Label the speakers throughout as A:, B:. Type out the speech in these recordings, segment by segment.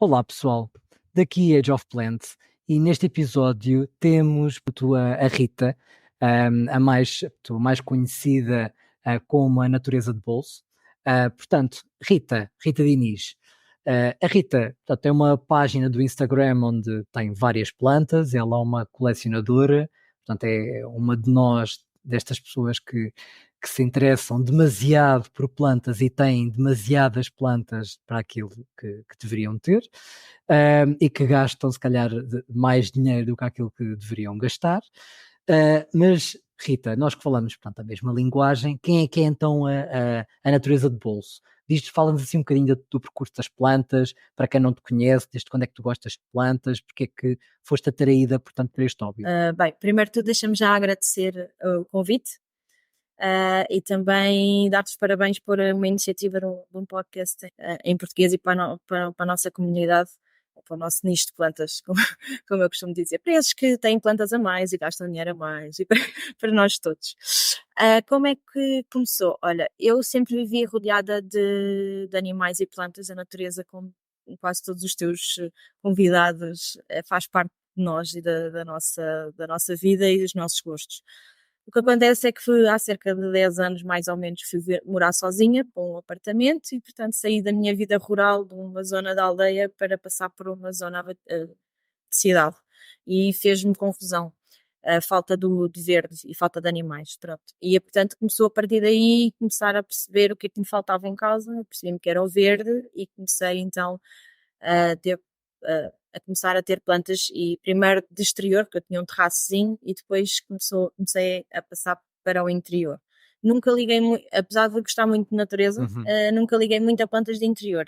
A: Olá pessoal, daqui é Age of Plants e neste episódio temos a Rita, a mais conhecida como a Natureza de Bolso. Portanto, Rita Diniz. A Rita, portanto, tem uma página do Instagram onde tem várias plantas, ela é uma colecionadora, portanto é uma de nós, destas pessoas que se interessam demasiado por plantas e têm demasiadas plantas para aquilo que deveriam ter, e que gastam, se calhar, mais dinheiro do que aquilo que deveriam gastar. Mas, Rita, nós que falamos, portanto, a mesma linguagem, quem é então a natureza de bolso? Fala-nos assim um bocadinho do percurso das plantas, para quem não te conhece, desde quando é que tu gostas de plantas, porque é que foste atraída, portanto, para este hobby?
B: Bem, primeiro tudo deixa-me já agradecer o convite e também dar-te os parabéns por uma iniciativa de um podcast em português e para a nossa comunidade, para o nosso nicho de plantas, como eu costumo dizer, para esses que têm plantas a mais e gastam dinheiro a mais e para nós todos. Como é que começou? Olha, eu sempre vivi rodeada de animais e plantas, a natureza, como quase todos os teus convidados, faz parte de nós e da nossa vida e dos nossos gostos. O que acontece é que há cerca de 10 anos, mais ou menos, morar sozinha para um apartamento e, portanto, saí da minha vida rural, de uma zona da aldeia, para passar por uma zona de cidade. E fez-me confusão a falta de verde e falta de animais, pronto. E, portanto, começou a partir daí começar a perceber o que é que me faltava em casa, percebi-me que era o verde e comecei então a ter a começar a ter plantas e primeiro de exterior, porque eu tinha um terraçozinho e depois comecei a passar para o interior. Nunca liguei muito, apesar de gostar muito de natureza,
A: Uhum.
B: nunca liguei muito a plantas de interior.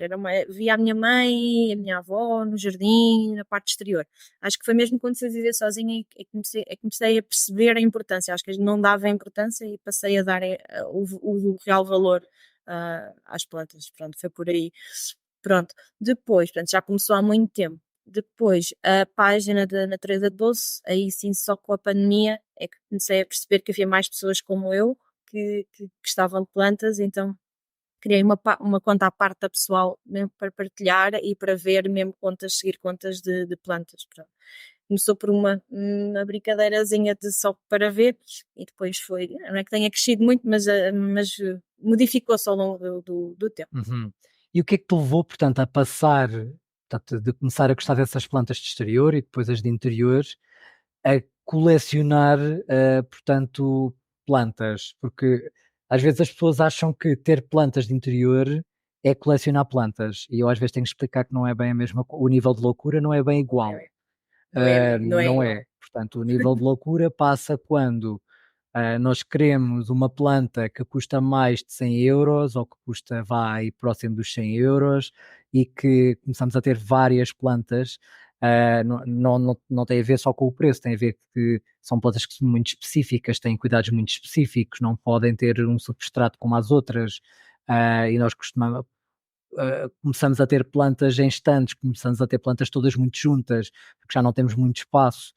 B: Via a minha mãe, a minha avó no jardim, na parte exterior. Acho que foi mesmo quando fui viver sozinha e comecei a perceber a importância. Acho que não dava importância e passei a dar o real valor às plantas. Pronto, foi por aí. Pronto, depois, portanto, já começou há muito tempo. Depois, a página da Natureza de Bolso, aí sim, só com a pandemia, é que comecei a perceber que havia mais pessoas como eu que gostavam de plantas, então criei uma conta à parte da pessoal mesmo para partilhar e para ver mesmo contas, seguir contas de plantas. Pronto. Começou por uma brincadeirazinha de só para ver e depois foi, não é que tenha crescido muito, mas modificou-se ao longo do tempo.
A: Uhum. E o que é que te levou, portanto, a passar, portanto, de começar a gostar dessas plantas de exterior e depois as de interior, a colecionar, portanto, plantas? Porque às vezes as pessoas acham que ter plantas de interior é colecionar plantas, e eu às vezes tenho que explicar que não é bem a mesma, o nível de loucura não é bem
B: Não
A: igual.
B: é, não é
A: Não
B: igual.
A: é. Portanto, o nível de loucura passa quando nós queremos uma planta que custa mais de 100 € ou que custa, vá aí próximo dos 100 € e que começamos a ter várias plantas. Não tem a ver só com o preço, tem a ver que são plantas que são muito específicas, têm cuidados muito específicos, não podem ter um substrato como as outras. E nós começamos a ter plantas em estantes, começamos a ter plantas todas muito juntas, porque já não temos muito espaço,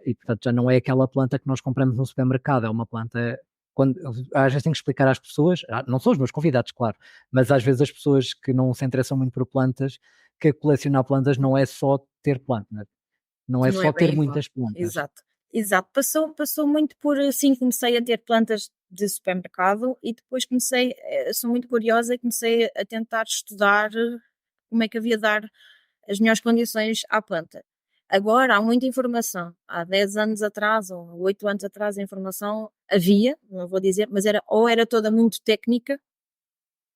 A: e portanto já não é aquela planta que nós compramos no supermercado, é uma planta, quando, às vezes tenho que explicar às pessoas, não são os meus convidados, claro, mas às vezes as pessoas que não se interessam muito por plantas, que colecionar plantas não é só ter plantas, não é
B: Não é
A: só ter
B: bem igual.
A: muitas plantas.
B: Exato. Exato. Passou muito por assim, comecei a ter plantas de supermercado e depois sou muito curiosa e comecei a tentar estudar como é que havia de dar as melhores condições à planta. Agora há muita informação. Há 10 anos atrás ou 8 anos atrás a informação havia, não vou dizer, mas era toda muito técnica,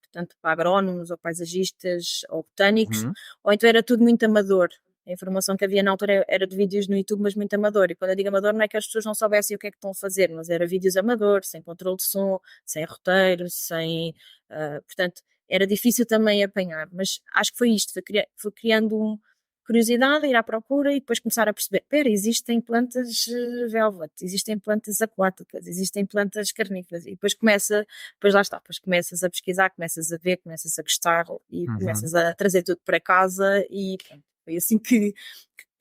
B: portanto para agrónomos ou paisagistas ou botânicos,
A: Uhum.
B: ou então era tudo muito amador. A informação que havia na altura era de vídeos no YouTube, mas muito amador. E quando eu digo amador, não é que as pessoas não soubessem o que é que estão a fazer, mas era vídeos amadores, sem controle de som, sem roteiro, sem. Portanto, era difícil também apanhar. Mas acho que foi isto, foi criando curiosidade, ir à procura e depois começar a perceber: espera, existem plantas velvet, existem plantas aquáticas, existem plantas carnívoras. E depois lá está, depois começas a pesquisar, começas a ver, começas a gostar e
A: Uhum.
B: começas a trazer tudo para casa e pronto, foi assim que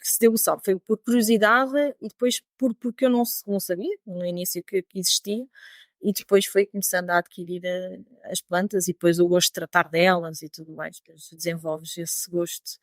B: se deu o salto. Foi por curiosidade e depois porque eu não sabia no início que existia. e depois fui começando a adquirir as plantas e depois o gosto de tratar delas e tudo mais, depois desenvolves esse gosto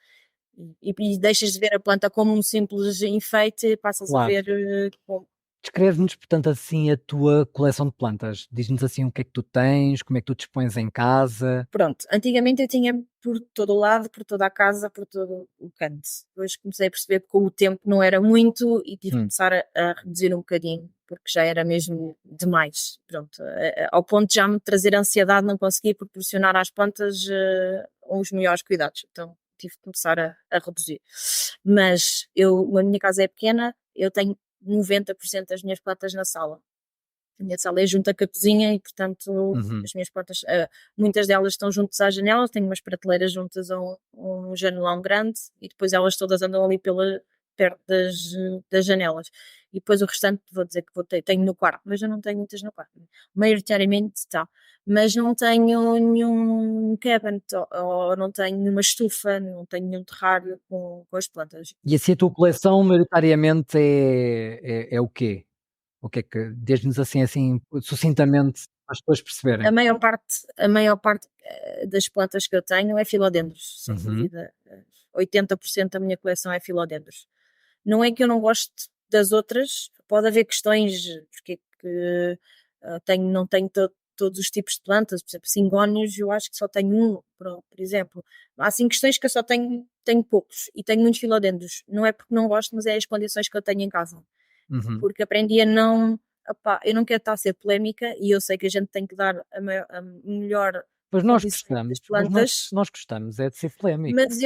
B: e deixas de ver a planta como um simples enfeite e passas a
A: Claro.
B: ver como.
A: Descreve-nos, portanto, assim, a tua coleção de plantas. Diz-nos, assim, o que é que tu tens, como é que tu dispões em casa.
B: Pronto, antigamente eu tinha por todo o lado, por toda a casa, por todo o canto. Depois comecei a perceber que com o tempo não era muito e tive que
A: Hum,
B: começar a reduzir um bocadinho, porque já era mesmo demais. Pronto, ao ponto de já me trazer ansiedade, não conseguia proporcionar às plantas os melhores cuidados. Então tive que começar a reduzir. Mas a minha casa é pequena, eu tenho 90% das minhas plantas na sala. A minha sala é junto com a cozinha e, portanto,
A: uhum.
B: as minhas portas, muitas delas estão juntas às janelas, tenho umas prateleiras juntas a um janelão grande e depois elas todas andam ali perto das janelas. E depois o restante, vou dizer que tenho no quarto, mas eu não tenho muitas no quarto. Maioritariamente está. Mas não tenho nenhum cabinet ou não tenho nenhuma estufa, não tenho nenhum terrário com as plantas.
A: E assim a tua coleção maioritariamente é o quê? O que é que diz-nos assim, sucintamente, para as pessoas perceberem.
B: A maior parte, das plantas que eu tenho é filodendros, sem
A: Uhum,
B: dúvida. 80% da minha coleção é filodendros. Não é que eu não goste das outras, pode haver questões, porque é que não tenho todos os tipos de plantas, por exemplo, cingónios, eu acho que só tenho um, por exemplo. Há assim questões que eu só tenho poucos e tenho muitos filodendros. Não é porque não gosto, mas é as condições que eu tenho em casa,
A: uhum.
B: porque aprendi a não. Opá, eu não quero estar a ser polémica e eu sei que a gente tem que dar a melhor
A: Pois nós
B: condições das
A: gostamos, mas
B: plantas,
A: nós gostamos é de ser polémico.
B: mas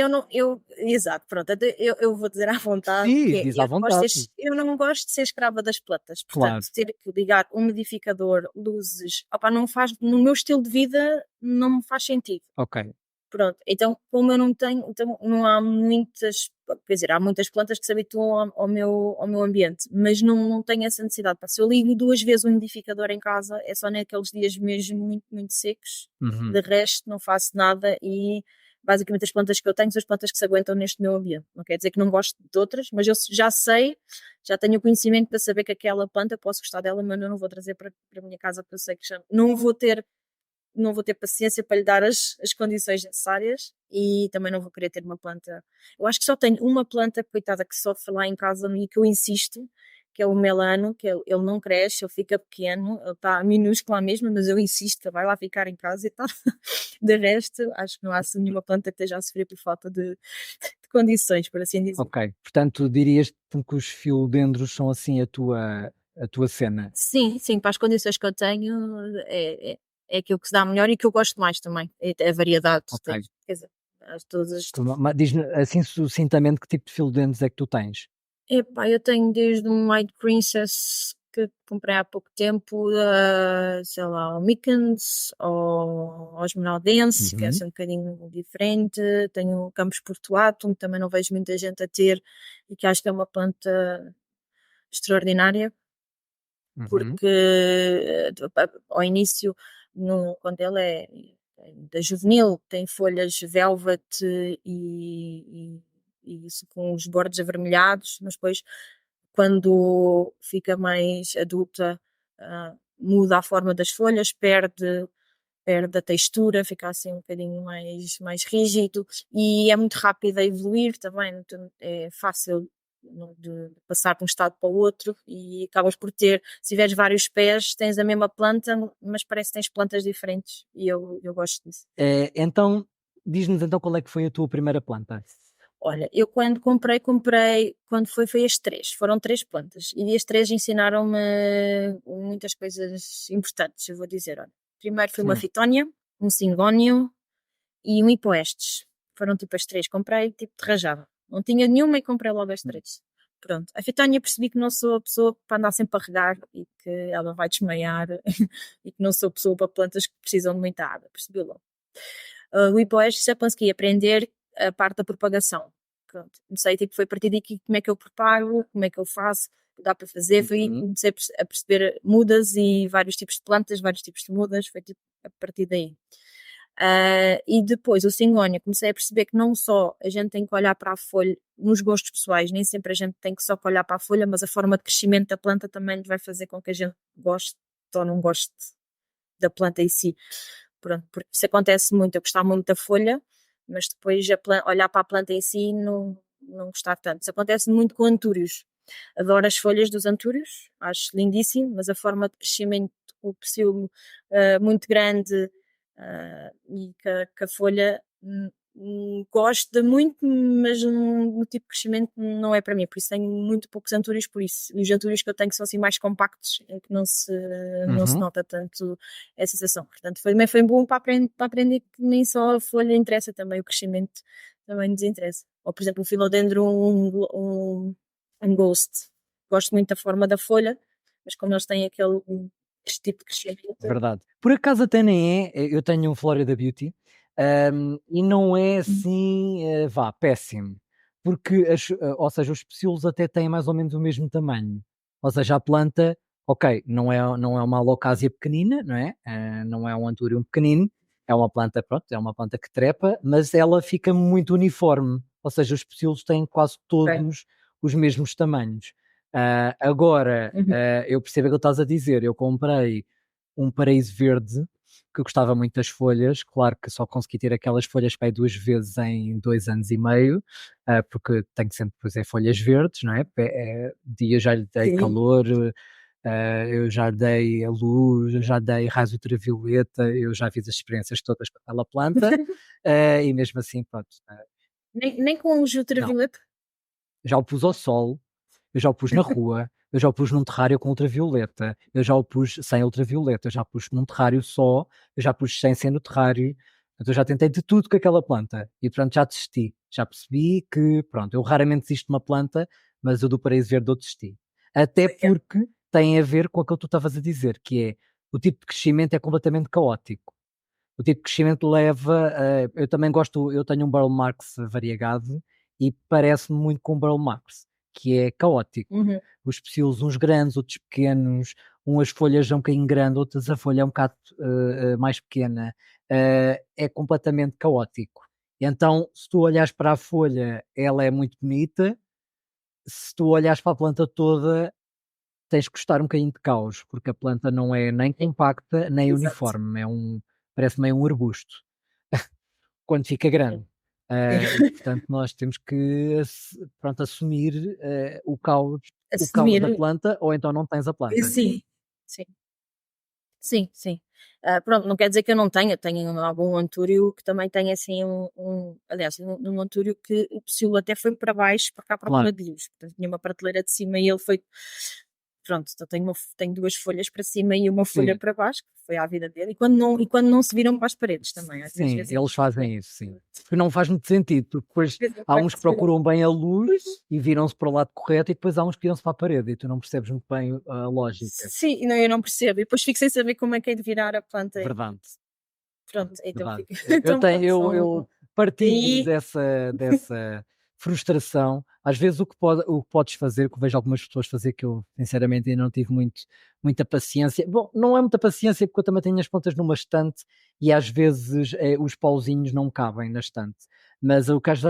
B: exato, pronto, até eu vou dizer à vontade que
A: Sim,
B: é,
A: diz à vontade.
B: eu não gosto de ser escrava das plantas,
A: Claro,
B: portanto, ter que ligar umidificador, luzes, opá, não faz, no meu estilo de vida, não me faz sentido.
A: ok.
B: Pronto, então como eu não tenho, então não há muitas, quer dizer, há muitas plantas que se habituam ao meu ambiente, mas não tenho essa necessidade. Pá, se eu ligo 2 vezes o umidificador em casa, é só naqueles dias mesmo muito, muito secos,
A: Uhum.
B: de resto não faço nada e basicamente as plantas que eu tenho são as plantas que se aguentam neste meu ambiente. Não quer dizer que não gosto de outras, mas eu já sei, já tenho o conhecimento para saber que aquela planta posso gostar dela, mas eu não vou trazer para a minha casa porque eu sei que já não vou ter paciência para lhe dar as condições necessárias e também não vou querer ter uma planta. Eu acho que só tenho uma planta, coitada, que sofre lá em casa e que eu insisto, que é o melano, que ele não cresce, ele fica pequeno, ele está minúsculo lá mesmo, mas eu insisto que ele vai lá ficar em casa e tal. De resto, acho que não há assim nenhuma planta que esteja a sofrer por falta de condições, por assim dizer.
A: Ok, portanto dirias que os filodendros são assim a tua cena?
B: Sim, sim, para as condições que eu tenho, é aquilo que se dá melhor e que eu gosto mais também, é a variedade,
A: Ok.
B: quer dizer, todas.
A: Diz-me assim sucintamente que tipo de filodendros é que tu tens?
B: Epá, eu tenho desde um White Princess que comprei há pouco tempo, sei lá, ao Mickens, ao Esmeraldense, que é
A: Uhum,
B: assim um bocadinho diferente, tenho o Campos Portuatum, também não vejo muita gente a ter e que acho que é uma planta extraordinária.
A: uhum.
B: Porque ao início, quando ele da juvenil, tem folhas velvet e isso com os bordes avermelhados, mas depois quando fica mais adulta, muda a forma das folhas, perde a textura, fica assim um bocadinho mais rígido e é muito rápido a evoluir também, então é fácil de passar de um estado para o outro e acabas por ter, se tiveres vários pés, tens a mesma planta, mas parece que tens plantas diferentes e eu gosto disso.
A: Então, diz-nos então qual é que foi a tua primeira planta?
B: Olha, eu quando comprei, quando foi as três, foram três plantas e as três ensinaram-me muitas coisas importantes, eu vou dizer, olha, primeiro foi uma
A: Sim.
B: fitónia, um cingónio e um hipoestes. Foram tipo as três, comprei tipo de rajada. Não tinha nenhuma e comprei logo as três. Pronto. A fitónia percebi que não sou a pessoa para andar sempre a regar e que ela vai desmaiar e que não sou a pessoa para plantas que precisam de muita água. Percebi logo. O hipoestes já consegui aprender a parte da propagação. Pronto. Comecei, tipo, foi a partir daqui como é que eu propago, como é que eu faço, o que dá para fazer. Foi aí que
A: Uhum.
B: comecei a perceber mudas e vários tipos de plantas, vários tipos de mudas. Foi tipo a partir daí. E depois o cingónia, comecei a perceber que não só a gente tem que olhar para a folha, nos gostos pessoais, nem sempre a gente tem que só olhar para a folha, mas a forma de crescimento da planta também vai fazer com que a gente goste ou não gosto da planta em si. Pronto, porque isso acontece muito, eu gostar muito da folha, mas depois olhar para a planta em si não gostar tanto. Isso acontece muito com antúrios. Adoro as folhas dos antúrios, acho lindíssimo, mas a forma de crescimento, o pecíolo muito grande e que a folha gosto de muito, mas o tipo de crescimento não é para mim, por isso tenho muito poucos antúrios por isso. E os antúrios que eu tenho que são assim mais compactos, em que não se nota tanto essa sensação. Portanto, também foi bom para aprender que nem só a folha interessa, também o crescimento também nos interessa. Ou, por exemplo, o Philodendron um ghost. Gosto muito da forma da folha, mas como eles têm este tipo de crescimento.
A: Verdade. Por acaso até nem é, eu tenho um Florida Beauty, e não é assim, péssimo, porque ou seja, os pecíolos até têm mais ou menos o mesmo tamanho. Ou seja, a planta, ok, não é uma alocásia pequenina, não é? Não é um antúrium pequenino, é uma planta, pronto, é uma planta que trepa, mas ela fica muito uniforme. Ou seja, os pecíolos têm quase todos os mesmos tamanhos. Agora, eu percebo o que estás a dizer. Eu comprei um paraíso verde que eu gostava muito das folhas. Claro que só consegui ter aquelas folhas para aí 2 vezes em 2 anos e meio, porque tenho sempre, pois é, folhas verdes, não é? Dia já lhe dei calor, eu já lhe dei a luz, eu já dei raios ultravioleta, eu já fiz as experiências todas com aquela planta, e mesmo assim, pronto.
B: Nem com luz ultravioleta?
A: Já o pus ao sol, eu já o pus na rua, eu já o pus num terrário com ultravioleta, eu já o pus sem ultravioleta, eu já pus num terrário só, eu já pus sem ser no terrário, portanto, eu já tentei de tudo com aquela planta e pronto, já desisti. Já percebi que, pronto, eu raramente desisto de uma planta, mas eu do paraíso verde eu desisti. Até porque tem a ver com aquilo que tu estavas a dizer, que é o tipo de crescimento é completamente caótico. O tipo de crescimento leva eu também gosto, eu tenho um Burle Marx variegado e parece-me muito com o Burle Marx, que é caótico. Os pecíolos, uns grandes, outros pequenos, umas folhas um bocadinho grandes, outras a folha é um bocado mais pequena. É completamente caótico. Então, se tu olhas para a folha, ela é muito bonita. Se tu olhas para a planta toda, tens que gostar um bocadinho de caos, porque a planta não é nem compacta, nem uniforme. Parece meio um arbusto quando fica grande. E portanto nós temos que pronto, assumir o caos da
B: Assumir.
A: planta, ou então não tens a planta.
B: Sim, sim. Sim, sim. Pronto, não quer dizer que eu não tenha, tenho algum antúrio que também tem assim aliás, um antúrio que o pecíolo até foi para baixo, para cá à
A: Claro.
B: procura de luz, portanto tinha uma prateleira de cima e ele foi pronto, então tenho 2 folhas para cima e uma folha
A: Sim.
B: para baixo, que foi à vida dele, e quando não se viram para as paredes também, às
A: Sim,
B: vezes
A: eles fazem isso, sim. Porque não faz muito sentido, porque depois há uns que procuram bem a luz e viram-se para o lado correto e depois há uns que viram-se para a parede e tu não percebes muito bem a lógica.
B: Sim, não, eu não percebo, e depois fico sem saber como é que é de virar a planta.
A: Verdade,
B: Pronto, então
A: verdade.
B: fico
A: Eu
B: então
A: tenho
B: pronto,
A: eu partilho
B: daí
A: dessa frustração. Às vezes o que podes fazer, que eu vejo algumas pessoas fazer, que eu sinceramente ainda não tive muita paciência. Bom, não é muita paciência porque eu também tenho as pontas numa estante e às vezes, os pauzinhos não cabem na estante. Mas o que às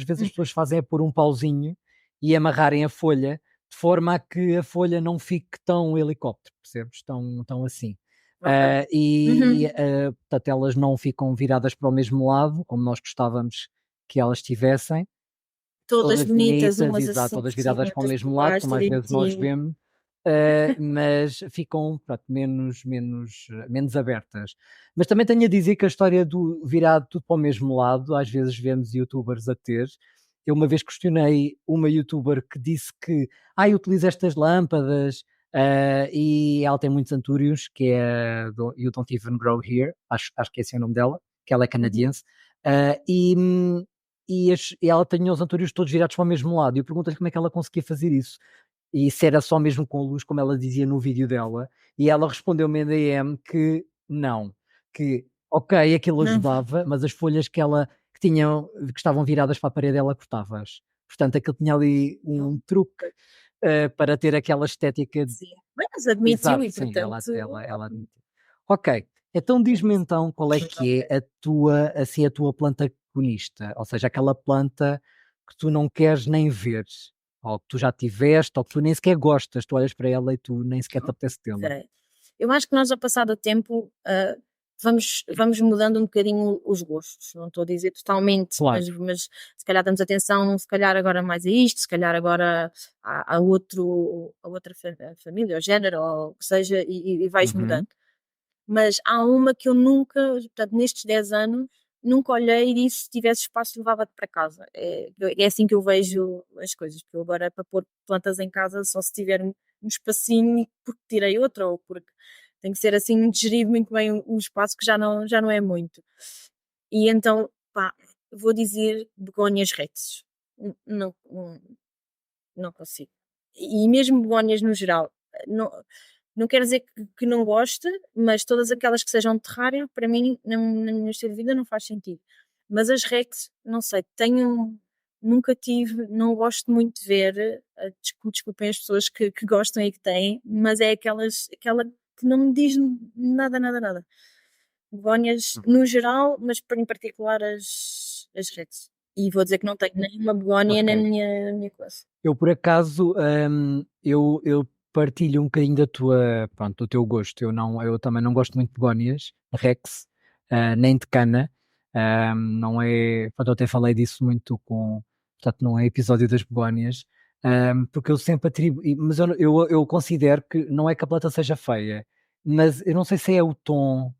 A: vezes as pessoas fazem é pôr um pauzinho e amarrarem a folha, de forma a que a folha não fique tão helicóptero, percebes? Tão assim.
B: ok.
A: Portanto, elas não ficam viradas para o mesmo lado, como nós gostávamos que elas estivessem,
B: Todas
A: todas
B: bonitas,
A: bonitas,
B: umas
A: exato,
B: assim
A: todas
B: por cima,
A: viradas para o
B: outras
A: mesmo
B: por
A: lado,
B: baixo,
A: como às vezes nós
B: direitinho.
A: vemos, mas ficam, pronto, menos abertas. Mas também tenho a dizer que a história do virar tudo para o mesmo lado, às vezes vemos youtubers a ter. Eu uma vez questionei uma youtuber que disse que, utiliza estas lâmpadas, e ela tem muitos antúrios, que é do You Don't Even Grow Here, acho que esse é o nome dela, que ela é canadiense, ah, e, hum, e ela tinha os antúrios todos virados para o mesmo lado. E eu pergunto-lhe como é que ela conseguia fazer isso. E se era só mesmo com luz, como ela dizia no vídeo dela. E ela respondeu-me em DM que não, que ok, aquilo
B: Não,
A: ajudava, mas as folhas que estavam viradas para a parede, ela cortava-as. Portanto, aquilo tinha ali um truque para ter aquela estética.
B: sim. Mas admitiu
A: Exato,
B: e
A: sim,
B: portanto
A: ela admitiu. Ok, então diz-me então qual é que é a tua planta agonista, ou seja, aquela planta que tu não queres nem ver, ou que tu já tiveste, ou que tu nem sequer gostas, tu olhas para ela e tu nem sequer te apetece tê-la.
B: ok. Eu acho que nós, ao passar do tempo, vamos mudando um bocadinho os gostos. Não estou a dizer totalmente,
A: Claro.
B: mas se calhar damos atenção, se calhar agora mais a isto, se calhar agora a outra família, ou género, ou o que seja, e vais
A: Uhum.
B: mudando. Mas há uma que eu nunca, portanto, nestes 10 anos, nunca olhei e disse: "Se tivesse espaço, levava-te para casa". É assim que eu vejo as coisas, porque eu agora, para pôr plantas em casa, só se tiver um espacinho e porque tirei outra, ou porque tem que ser assim muito gerido muito bem o espaço, que já não é muito. E então, pá, vou dizer begónias rex. Não, não consigo. E mesmo begónias no geral, não, não quer dizer que não goste, mas todas aquelas que sejam de terrário, para mim, na minha estilo de vida, não faz sentido. Mas as Rex, não sei, nunca tive, não gosto muito de ver, desculpem as pessoas que gostam e que têm, mas é aquela que não me diz nada, nada, nada. Begónias no geral, mas em particular as Rex. E vou dizer que não tenho nenhuma begónia
A: Ok.
B: na minha coisa.
A: Eu por acaso, eu partilho um bocadinho da tua, pronto, do teu gosto. Eu também não gosto muito de begónias, Rex, nem de cana. Não é, pronto, eu até falei disso muito portanto, não é episódio das begónias, porque eu sempre mas eu considero que não é que a planta seja feia, mas eu não sei se é o tom,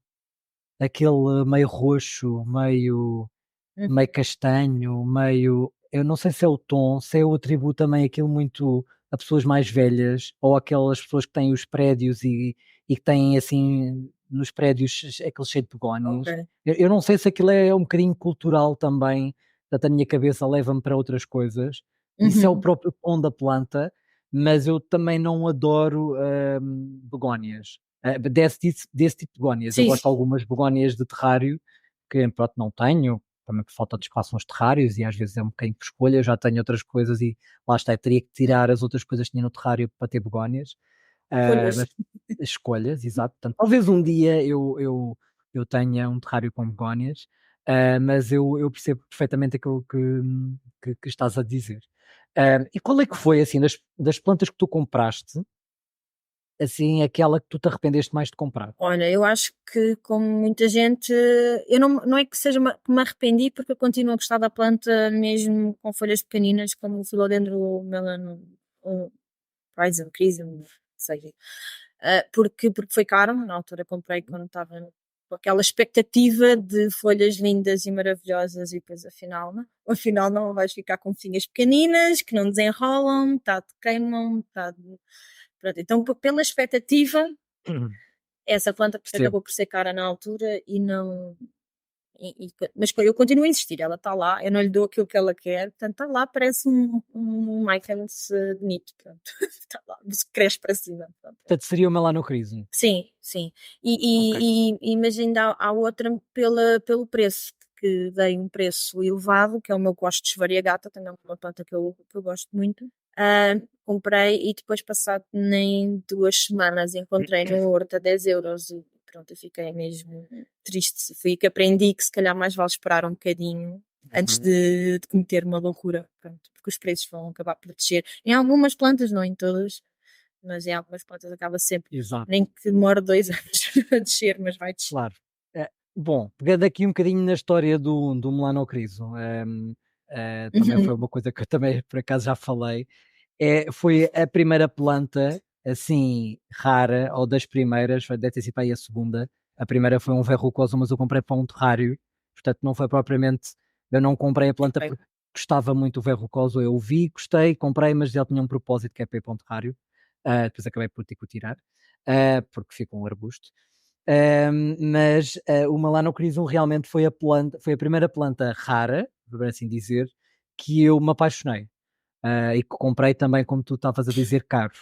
A: aquele meio roxo, meio
B: Uhum.
A: castanho, meio. Eu não sei se é o tom, se eu atribuo também aquilo muito a pessoas mais velhas ou aquelas pessoas que têm os prédios e que têm assim nos prédios aquele cheio de
B: Ok.
A: begónias. Eu não sei se aquilo é um bocadinho cultural também, portanto a minha cabeça leva-me para outras coisas. Isso é o
B: Uhum.
A: próprio tom da planta, mas eu também não adoro begónias. Desse tipo de begónias. Eu
B: Sim,
A: gosto de algumas begónias de terrário que pronto, não tenho, também por falta de espaço nos terrários e às vezes é um bocadinho por escolha, eu já tenho outras coisas e lá está, eu teria que tirar as outras coisas que tinha no terrário para ter begónias,
B: folhas.
A: mas escolhas, exato, portanto, talvez um dia eu tenha um terrário com begónias, mas eu percebo perfeitamente aquilo que estás a dizer. E qual é que foi, assim, das plantas que tu compraste, assim, aquela que tu te arrependeste mais de comprar?
B: Olha, eu acho que, como muita gente, eu não é que seja que me arrependi, porque eu continuo a gostar da planta mesmo com folhas pequeninas, como o Philodendron melanum, ou Rhizome, Chrysum, sei. Porque foi caro, na altura comprei quando estava com aquela expectativa de folhas lindas e maravilhosas, e depois afinal não, vais ficar com folhinhas pequeninas que não desenrolam, metade queimam, metade. Pronto, então, pela expectativa, essa planta
A: Percebo.
B: acabou por ser cara na altura e não. Mas eu continuo a insistir, ela está lá, eu não lhe dou aquilo que ela quer, portanto está lá, parece um Mycans bonito, pronto, está lá, mas cresce para cima. Pronto.
A: Portanto, seria o Melanocrismo.
B: Sim, sim.
A: Ok.
B: Mas ainda há outra pelo preço, que dei um preço elevado, que é o meu Costes variegata, também é uma planta que eu gosto muito. Comprei e depois, passado nem 2 semanas, encontrei no Horto a 10 € e pronto, eu fiquei mesmo triste. Foi aí que aprendi que se calhar mais vale esperar um bocadinho antes
A: Uhum.
B: de cometer uma loucura, pronto, porque os preços vão acabar por descer. Em algumas plantas, não em todas, mas em algumas plantas acaba sempre,
A: Exato.
B: nem que demore 2 anos a descer, mas vai descer.
A: Claro. Bom, pegando aqui um bocadinho na história do Melanocriso, também foi
B: Uhum.
A: uma coisa que eu também por acaso já falei, foi a primeira planta, assim, rara, ou das primeiras, deve ter sido para aí a segunda. A primeira foi um verrucoso, mas eu comprei para um terrário, portanto não foi propriamente, eu não comprei a planta
B: Ok.
A: porque gostava muito do verrucoso, eu vi, gostei, comprei, mas ele tinha um propósito que é para ir para um terrário, depois acabei por ter que o tirar, porque fica um arbusto. Mas o Melanocrisum realmente foi a primeira planta rara, por assim dizer, que eu me apaixonei. E que comprei também, como tu estavas a dizer, caro.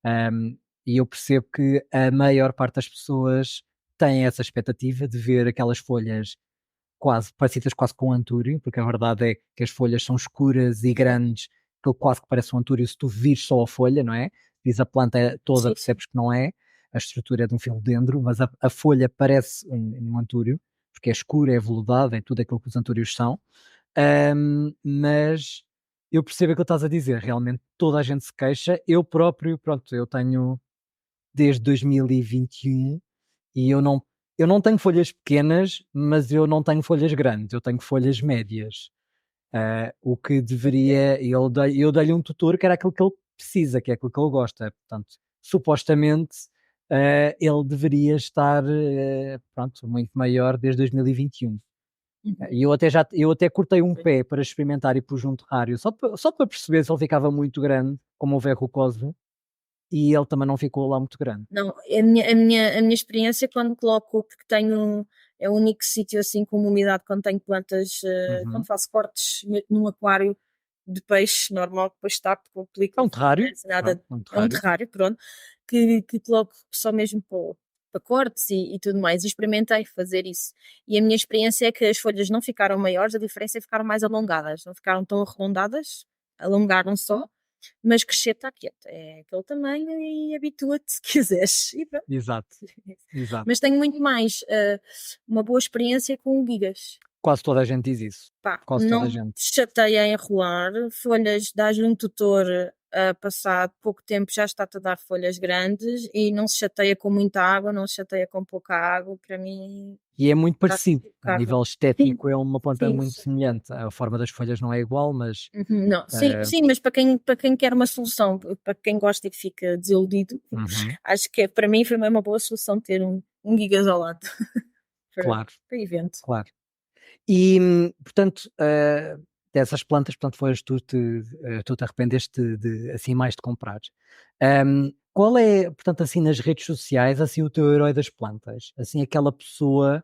A: Um, e eu percebo que a maior parte das pessoas tem essa expectativa de ver aquelas folhas quase parecidas quase com o antúrio, porque a verdade é que as folhas são escuras e
B: Ok.
A: grandes, que quase que parece um antúrio se tu vires só a folha, não é? Diz a planta toda,
B: Sim, sim.
A: percebes que não é, a estrutura é de um filodendro, mas a folha parece um antúrio, porque é escura, é veludada, é tudo aquilo que os antúrios são. Mas eu percebo o que estás a dizer, realmente toda a gente se queixa, eu próprio, pronto, eu tenho desde 2021 e eu não tenho folhas pequenas, mas eu não tenho folhas grandes, eu tenho folhas médias. O que deveria, eu dei-lhe um tutor que era aquilo que ele precisa, que é aquilo que ele gosta. Portanto, supostamente, ele deveria estar, pronto, muito maior desde 2021. E eu até cortei um pé para experimentar e pus um terrário, só para perceber se ele ficava muito grande, como o verrucoso, e ele também não ficou lá muito grande.
B: Não, a minha experiência quando coloco, porque tenho, é o único sítio assim com umidade quando tenho plantas, quando
A: Uhum.
B: faço cortes num aquário de peixe normal, depois tapo com
A: É um
B: película,
A: terrário, pronto,
B: nada,
A: um
B: é um
A: terrário.
B: terrário, pronto, que coloco só mesmo para cortes e tudo mais, e experimentei fazer isso. E a minha experiência é que as folhas não ficaram maiores, a diferença é que ficaram mais alongadas, não ficaram tão arredondadas, alongaram só, mas crescer está quieto, é aquele tamanho e habitua-te se quiseres. E pronto.
A: Exato, exato.
B: Mas tenho muito mais uma boa experiência com gigas.
A: Quase toda a gente diz isso.
B: Pá,
A: Quase toda a
B: não
A: gente.
B: te chateia a enrolar, folhas, dás-lhe um tutor passado pouco tempo já está-te a dar folhas grandes e não se chateia com muita água, não se chateia com pouca água, para mim
A: E é muito
B: está
A: parecido. A
B: impecável.
A: nível
B: Sim,
A: estético é uma planta
B: sim,
A: muito semelhante. A forma das folhas não é igual, mas
B: uhum, não, sim,
A: eh,
B: sim, mas para quem quer uma solução, para quem gosta e que fica desiludido,
A: uhum,
B: acho que para mim foi uma boa solução ter um gigas ao lado para,
A: claro,
B: para evento.
A: claro. E, portanto, dessas plantas, portanto, foi as tu te arrependeste assim mais de comprar. Qual é, portanto, assim nas redes sociais, assim o teu herói das plantas? Assim aquela pessoa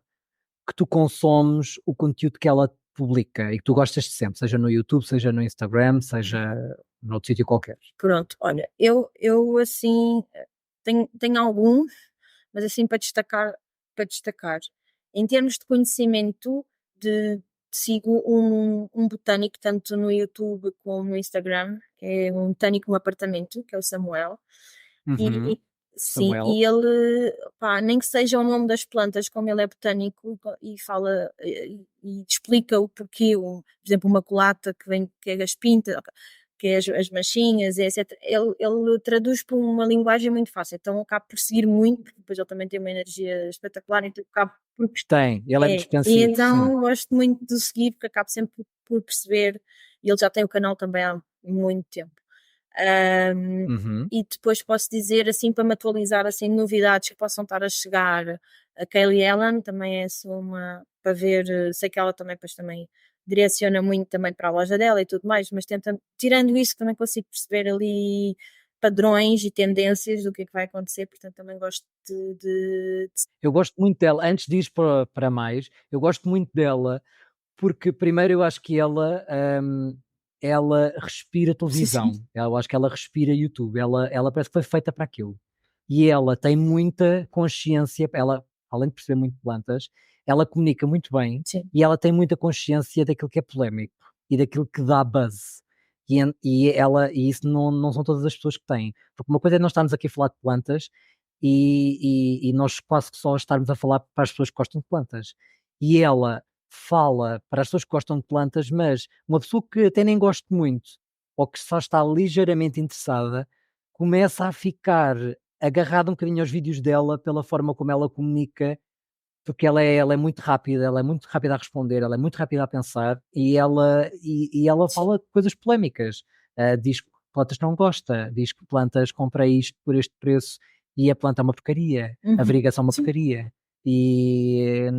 A: que tu consomes o conteúdo que ela publica e que tu gostas de sempre, seja no YouTube, seja no Instagram, seja noutro sítio qualquer.
B: Pronto, olha, eu assim tenho alguns, mas assim para destacar. Em termos de conhecimento, de sigo um botânico tanto no YouTube como no Instagram, que é um botânico no apartamento, que é o Samuel,
A: Uhum.
B: e sim,
A: Samuel.
B: e ele, pá, nem que seja o nome das plantas, como ele é botânico e fala e explica o porquê, por exemplo, uma colata que vem, que é as pintas, que é as manchinhas, etc. Ele traduz para uma linguagem muito fácil, então eu acabo por seguir muito, porque depois ele também tem uma energia espetacular, então eu acabo por
A: Tem, ele é muito
B: e
A: expansivo, sim.
B: então eu gosto muito de o seguir, porque acabo sempre por perceber, e ele já tem o canal também há muito tempo. Ahm,
A: Uhum.
B: e depois posso dizer, assim, para me atualizar, assim, novidades que possam estar a chegar, a Kaylee Allen também é assim uma, para ver, sei que ela também, depois também direciona muito também para a loja dela e tudo mais, mas tenta, tirando isso, também consigo perceber ali padrões e tendências do que é que vai acontecer, portanto também gosto de
A: Eu gosto muito dela, antes de ir para mais, eu gosto muito dela, porque primeiro eu acho que ela respira
B: sim, sim,
A: televisão, eu acho que ela respira YouTube, ela parece que foi feita para aquilo. E ela tem muita consciência, ela, além de perceber muito de plantas, ela comunica muito bem
B: sim,
A: e ela tem muita consciência daquilo que é polémico e daquilo que dá buzz. E isso não são todas as pessoas que têm. Porque uma coisa é nós estarmos aqui a falar de plantas e nós quase que só estarmos a falar para as pessoas que gostam de plantas. E ela fala para as pessoas que gostam de plantas, mas uma pessoa que até nem gosta muito ou que só está ligeiramente interessada começa a ficar agarrada um bocadinho aos vídeos dela pela forma como ela comunica, porque ela é muito rápida, ela é muito rápida a responder, ela é muito rápida a pensar e ela
B: sim.
A: fala coisas polémicas. Diz que plantas não gosta, diz que plantas comprei isto por este preço e a planta é uma porcaria, a
B: Uhum.
A: verigação é uma
B: Sim.
A: porcaria. E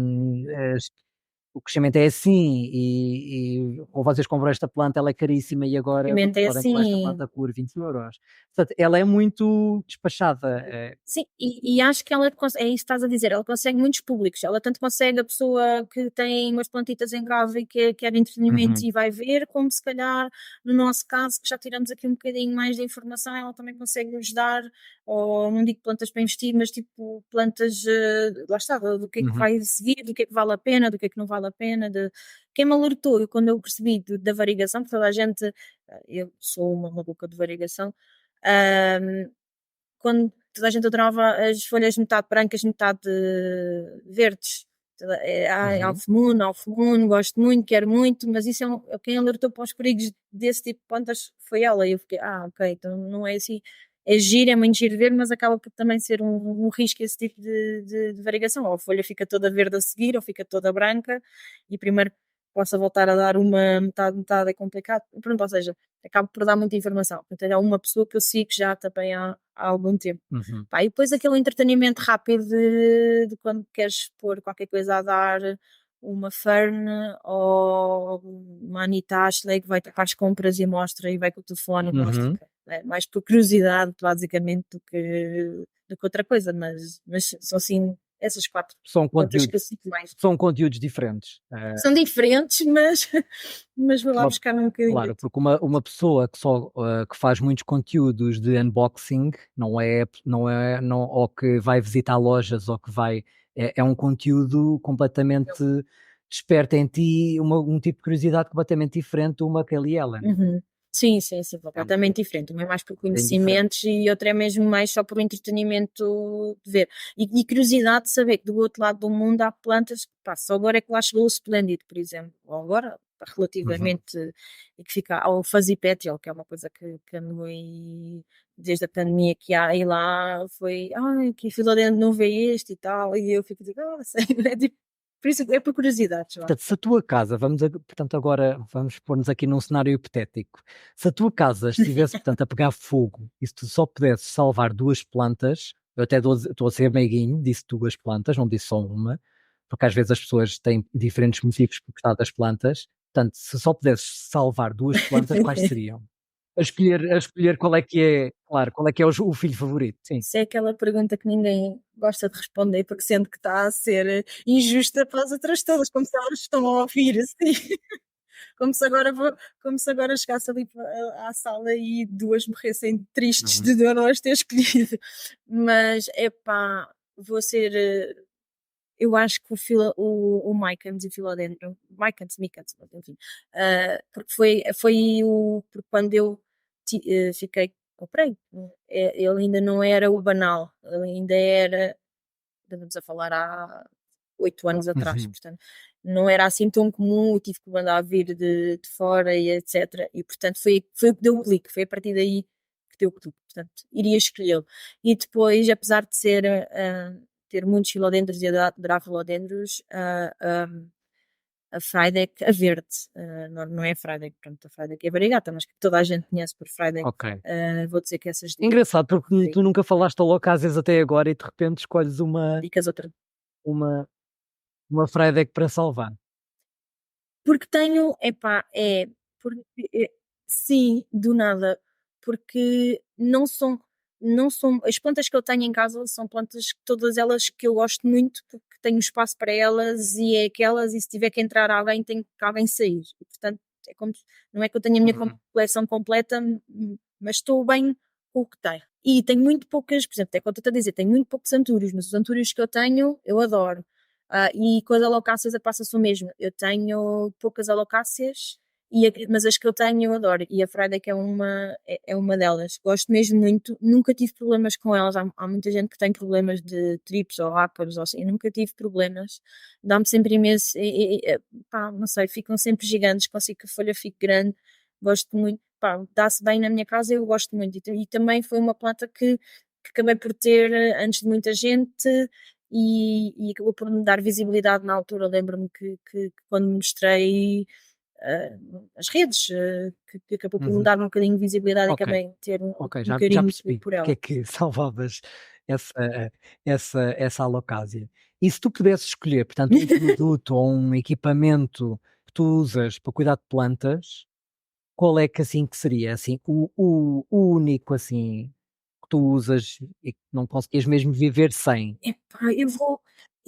A: o crescimento é assim, ou vocês compram esta planta, ela é caríssima e agora
B: Experimento é
A: podem comprar esta
B: assim.
A: planta por 20 euros. Portanto, ela é muito despachada.
B: Sim, e acho que ela é isso que estás a dizer, ela consegue muitos públicos, ela tanto consegue a pessoa que tem umas plantitas em casa e que quer entretenimento
A: Uhum,
B: e vai ver, como se calhar no nosso caso, que já tiramos aqui um bocadinho mais de informação, ela também consegue nos dar, ou não digo plantas para investir, mas tipo plantas, lá está, do que é que
A: uhum.
B: vai seguir, do que é que vale a pena, do que é que não vale a pena, de quem me alertou, eu, quando eu percebi da variegação, porque toda a gente, eu sou uma maluca de variegação, quando toda a gente adorava as folhas metade brancas, metade verdes.
A: Uhum.
B: Half moon, gosto muito, quero muito, mas isso quem alertou para os perigos desse tipo de plantas foi ela. E eu fiquei, ok, então não é assim. é giro, é muito giro de ver, mas acaba por também ser um risco esse tipo de variegação. Ou a folha fica toda verde a seguir, ou fica toda branca, e primeiro possa voltar a dar uma metade é complicado. Pronto, ou seja, acabo por dar muita informação. Portanto, é uma pessoa que eu sigo já também há algum tempo.
A: Uhum.
B: Pá, e depois aquele entretenimento rápido de quando queres pôr qualquer coisa a dar, uma fern ou uma Anita Ashley que vai para as compras e mostra e vai com o telefone e mostra.
A: Uhum.
B: É mais por curiosidade, basicamente, do que outra coisa, mas são assim essas quatro
A: São
B: contas que eu
A: conteúdos
B: sigo mais.
A: são conteúdos diferentes.
B: São diferentes, mas vou lá
A: Uma
B: buscar um bocadinho de
A: Claro, porque uma pessoa que só, que faz muitos conteúdos de unboxing, não ou que vai visitar lojas ou que vai é um conteúdo completamente desperta em ti um tipo de curiosidade completamente diferente de uma Kelly Ellen.
B: Uhum. Sim, sim, sim,
A: É um
B: completamente diferente. Uma é mais por
A: bocadinho diferente.
B: conhecimentos e outra é mesmo mais só por entretenimento de ver. E curiosidade de saber que do outro lado do mundo há plantas que, pá, só agora é que lá chegou o esplêndido, por exemplo. Ou agora, pá,
A: Uhum.
B: relativamente, e que fica, ao fuzzy petal, que é uma coisa que andou aí desde a pandemia que há aí lá, foi, ai, que Filodendro não vê este e tal, e eu fico tipo, sei, é tipo, por isso é por curiosidades, vá.
A: Portanto, se a tua casa, portanto, agora vamos pôr-nos aqui num cenário hipotético. Se a tua casa estivesse, portanto, a pegar fogo e se tu só pudesses salvar 2 plantas, eu até estou a ser meiguinho, disse 2 plantas, não disse só uma, porque às vezes as pessoas têm diferentes motivos por gostar das plantas. Portanto, se só pudesses salvar 2 plantas, quais seriam? A escolher qual é que é, claro, qual é que é o filho favorito, sim.
B: Isso é aquela pergunta que ninguém gosta de responder, porque sente que está a ser injusta para as outras todas, como se elas estão a ouvir, assim. Como se agora chegasse ali à sala e duas morressem tristes
A: Uhum.
B: de eu não as ter escolhido. Mas, epá, vou ser. Eu acho que o Mycans e o Philodendron, Mycans, enfim, porque porque quando eu fiquei, comprei, ele ainda não era o banal, ele ainda era, estamos a falar há 8 anos atrás,
A: Uhum.
B: portanto, não era assim tão comum, eu tive que mandar vir de fora e etc. E portanto foi o que deu o clique, foi a partir daí que deu o clique, portanto, iria escolhê-lo. E depois, apesar de ter muitos filodendros e adorar filodendros, a Frydek, a verde, não é a Frydek, pronto, a Frydek é variegata, mas que toda a gente conhece por Frydek,
A: Ok.
B: vou dizer que essas
A: Engraçado, porque tu nunca falaste alocazias até agora e de repente escolhes
B: dicas outra.
A: uma uma Freidek para salvar.
B: Porque tenho, epá, porque, sim, do nada, porque não são as plantas que eu tenho em casa são plantas que todas elas que eu gosto muito, porque tenho espaço para elas e é aquelas, e se tiver que entrar alguém, tem que alguém sair. E portanto, é como não é que eu tenho a minha
A: Uhum.
B: coleção completa, mas estou bem com o que tenho. E tenho muito poucas, por exemplo, até quando estou a dizer, tenho muito poucos antúrios, mas os antúrios que eu tenho, eu adoro. E com as alocácias passa-se o mesmo. Eu tenho poucas alocácias, mas as que eu tenho eu adoro. E a Friday que é uma delas. Gosto mesmo muito. Nunca tive problemas com elas. Há muita gente que tem problemas de trips ou ácaros ou assim. Eu nunca tive problemas. Dá-me sempre imenso. Pá, não sei, ficam sempre gigantes. Consigo que a folha fique grande. Gosto muito. Pá, dá-se bem na minha casa. Eu gosto muito. E também foi uma planta que acabei por ter antes de muita gente e acabou por me dar visibilidade na altura. Lembro-me que quando mostrei as redes, que acabou por me
A: Uhum.
B: dar um bocadinho de visibilidade e
A: Ok,
B: acabei de ter um,
A: ok,
B: um
A: já
B: carinho
A: percebi
B: por
A: porque
B: ela.
A: é que salvavas essa alocásia. E se tu pudesses escolher, portanto, um produto ou um equipamento que tu usas para cuidar de plantas, qual é que assim que seria, assim, o único, assim, que tu usas e que não conseguias mesmo viver sem?
B: Epá,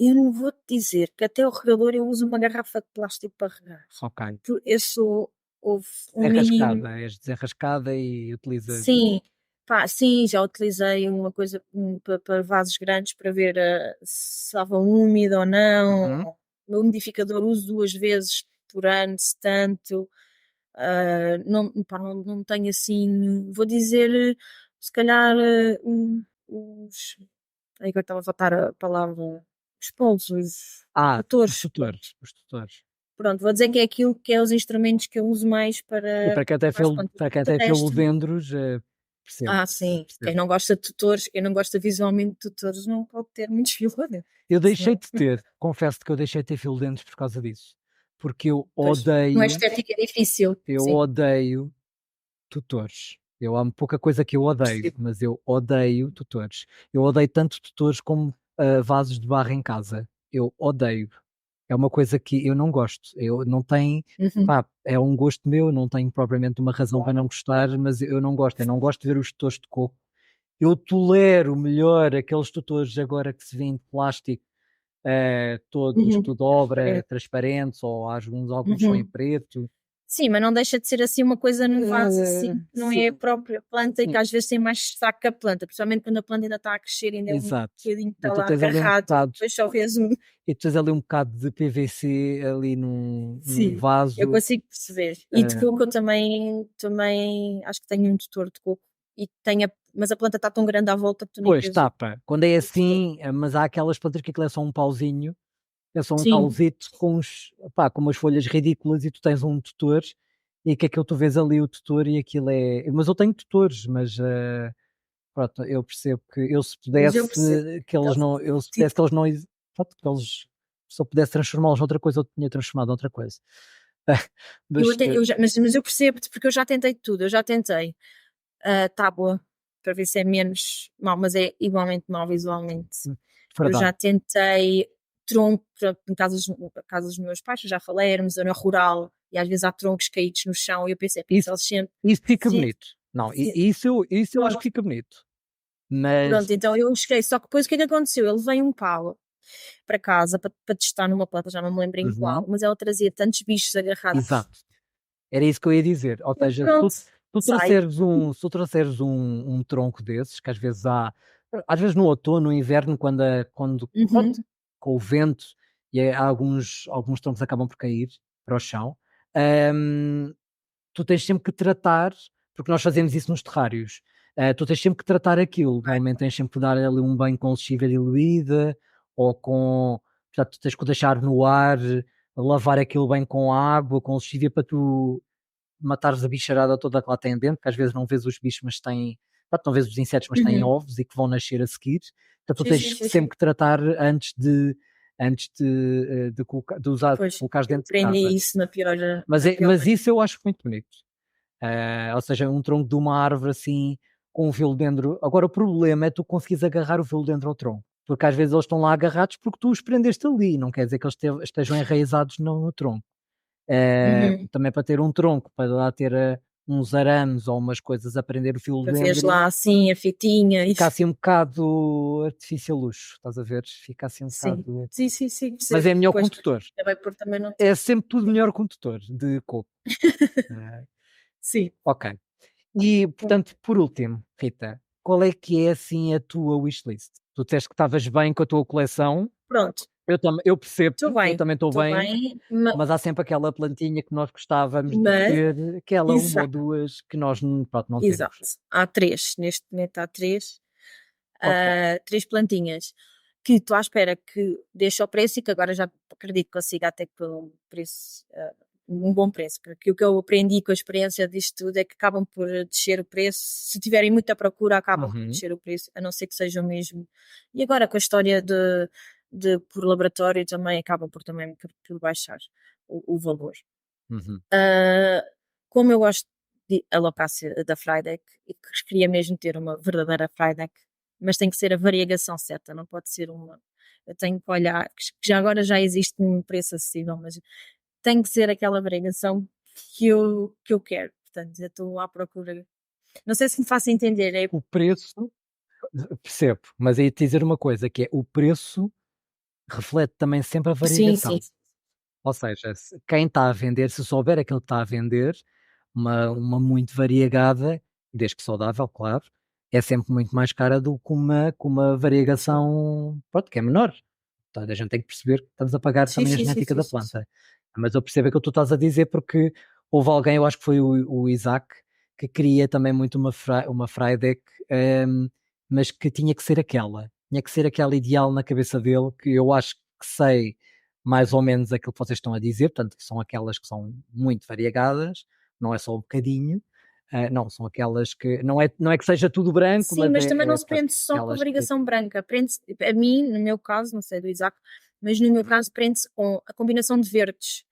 B: eu não vou te dizer que até o regador eu uso uma garrafa de plástico para regar.
A: Ok.
B: Eu sou, houve um mini.
A: Desenrascada, és desenrascada e utilizas
B: Sim, pá, sim, já utilizei uma coisa, para vasos grandes para ver, se estava úmido ou não.
A: uhum,
B: O umidificador uso 2 vezes por ano, se tanto. Não, pá, não tenho assim, vou dizer, se calhar, os agora estava a faltar a palavra, os polos, os tutores, pronto.
A: os tutores.
B: Pronto, vou dizer que é aquilo que é os instrumentos que eu uso mais
A: E
B: para as plantas.
A: para quem
B: De
A: tem
B: resto
A: filodendros, percebo,
B: Ah, sim.
A: percebo.
B: Quem não gosta visualmente de tutores não pode ter muitos filódendros.
A: Eu deixei
B: Senão,
A: de ter, confesso que eu deixei de ter fio dentes por causa disso, porque
B: pois, uma estética é difícil.
A: eu
B: Sim,
A: odeio tutores. Eu há pouca coisa que eu odeio,
B: percebo.
A: mas eu odeio tutores. Eu odeio tanto tutores como, vasos de barro em casa. Eu odeio. É uma coisa que eu não gosto. Eu não tem
B: Uhum.
A: pá, é um gosto meu, não tenho propriamente uma razão para não gostar, mas eu não gosto. Eu não gosto de ver os tutores de coco. Eu tolero melhor aqueles tutores agora que se vêem de plástico, todos
B: Uhum.
A: tudo obra,
B: Transparente.
A: transparentes ou alguns são em
B: Uhum.
A: preto.
B: Sim, mas não deixa de ser assim uma coisa no vaso, assim, que não é a
A: Sim,
B: própria planta e que
A: sim,
B: às vezes tem mais destaque que a planta, principalmente quando a planta ainda está a crescer, ainda é um
A: exato.
B: bocadinho que
A: E
B: está
A: tu
B: lá
A: tens ali um
B: agarrado,
A: bocado
B: depois só vês um.
A: e tu tens ali um bocado de PVC ali num
B: Sim, eu
A: vaso,
B: consigo perceber. E de
A: eh
B: coco eu também acho que tenho um tutor de coco e tenho mas a planta está tão grande à volta que tu nem
A: pois,
B: vês o
A: tapa. Quando é
B: tutor.
A: assim, mas há aquelas plantas que aquilo é só um pauzinho, é só um
B: Sim,
A: pauzito com uns com umas folhas ridículas e tu tens um tutor, e que aquilo tu vês ali o tutor e aquilo mas eu tenho tutores, mas, pronto, eu percebo que eu se
B: mas eu
A: pudesse
B: percebo.
A: que eles não eu se pudesse que eles não pronto, que eles se eu pudesse transformá-los noutra coisa, eu tinha transformado noutra coisa.
B: Eu
A: Mas,
B: até eu já mas eu percebo-te, porque eu já tentei tudo, eu já tentei a tábua, para ver se é menos mau, mas é igualmente mau visualmente. Eu
A: verdade.
B: já tentei tronco, pronto, em casa dos meus pais, eu já falei, era uma zona rural e às vezes há troncos caídos no chão e eu pensei: "Pá, se
A: Isso
B: eles sempre
A: isso fica
B: se
A: bonito. Não,
B: se"
A: isso eu acho que
B: pronto,
A: fica bonito, mas
B: pronto, então eu cheguei, só que depois o que é que aconteceu? Eu levei um pau para casa para testar numa planta, já não me lembro em qual,
A: uhum,
B: mas ela trazia tantos bichos agarrados.
A: exato. Era isso que eu ia dizer, ou
B: Eu
A: seja, se tu
B: pronto, sai.
A: trouxeres um tronco desses, que às vezes no outono, no inverno, quando pronto,
B: Uhum.
A: com o vento e alguns troncos acabam por cair para o chão, hum, tu tens sempre que tratar, porque nós fazemos isso nos terrários, tu tens sempre que tratar aquilo, normalmente tens sempre que dar ali um banho com lexívia diluída ou portanto, tens que o deixar no ar, lavar aquilo bem com água, com lexívia para tu matares a bicharada toda que lá tem dentro, que às vezes não vês os bichos, mas pronto, não vês os insetos, mas têm
B: Uhum.
A: ovos e que vão nascer a seguir. Então tu
B: Sim, sim,
A: tens
B: sim, sim.
A: sempre que tratar de usar,
B: Pois,
A: colocares
B: eu
A: dentro de casa.
B: aprendi isso
A: Mas,
B: na pior
A: mas
B: maneira.
A: isso eu acho muito bonito. Ou seja, um tronco de uma árvore assim, com um vilodendro. Agora o problema é tu conseguires agarrar o vilodendro ao tronco. Porque às vezes eles estão lá agarrados porque tu os prendeste ali, não quer dizer que eles estejam enraizados no tronco.
B: Uhum.
A: Também para ter um tronco, para lá ter uns arames ou umas coisas a prender o
B: Para veres
A: filodendro,
B: lá assim a fitinha e
A: fica assim um bocado artificialucho, estás a ver? Fica assim um
B: sim.
A: bocado.
B: Sim, sim, sim,
A: Mas
B: percebo.
A: é melhor com
B: Pois,
A: tutor.
B: acabei por também não ter.
A: É sempre tudo melhor com tutor de coco. Eh,
B: Sim.
A: ok. E, portanto, por último, Rita, qual é que é assim a tua wishlist? Tu disseste que estavas bem com a tua coleção,
B: Pronto,
A: eu percebo-te, eu também estou
B: estou
A: bem,
B: bem,
A: mas há sempre aquela plantinha que nós gostávamos de
B: mas
A: ter, aquela uma ou
B: exato,
A: duas que nós pronto, não
B: exato.
A: temos.
B: Há 3 neste momento há 3
A: Ok.
B: 3 plantinhas que estou à espera que deixe o preço e que agora já acredito que consiga até por um preço, um bom preço, porque o que eu aprendi com a experiência disto tudo é que acabam por descer o preço, se tiverem muita procura acabam por
A: Uhum,
B: descer o preço, a não ser que seja o mesmo. E agora com a história de por laboratório também acabam por baixar o valor.
A: uhum,
B: Ah, como eu gosto de alocácia da Frideck e que queria mesmo ter uma verdadeira Frideck, mas tem que ser a variegação certa, não pode ser uma. Eu tenho que olhar, que já agora já existe um preço acessível, mas tem que ser aquela variegação que eu quero. Portanto, eu estou à procura. Não sei se me faço entender, é
A: o preço, percebo, mas aí te dizer uma coisa, que é o preço reflete também sempre a
B: sim, sim,
A: variação. Ou seja, quem está a vender, se souber aquilo que está a vender, uma muito variegada, desde que saudável, claro, é sempre muito mais cara do que uma
B: sim.
A: variegação, pronto, que é menor. Portanto, a gente tem que perceber que estamos a pagar
B: Sim,
A: também a
B: sim, sim,
A: genética
B: sim,
A: da
B: sim, sim.
A: planta. Mas eu percebo aquilo que tu estás a dizer, porque houve alguém, eu acho que foi o Isaac, que queria também muito uma Friedeck, mas que tinha que ser aquela ideal na cabeça dele, que eu acho que sei mais ou menos aquilo que vocês estão a dizer, portanto, que são aquelas que são muito variegadas, não é só um bocadinho, Não, são aquelas que não é que seja tudo branco,
B: Sim, mas também não se
A: pronto,
B: prende só com a
A: aquelas que
B: variegação branca. Prende-se, a mim, no meu caso, não sei do Isaac, mas no meu caso prende-se com a combinação de verdes.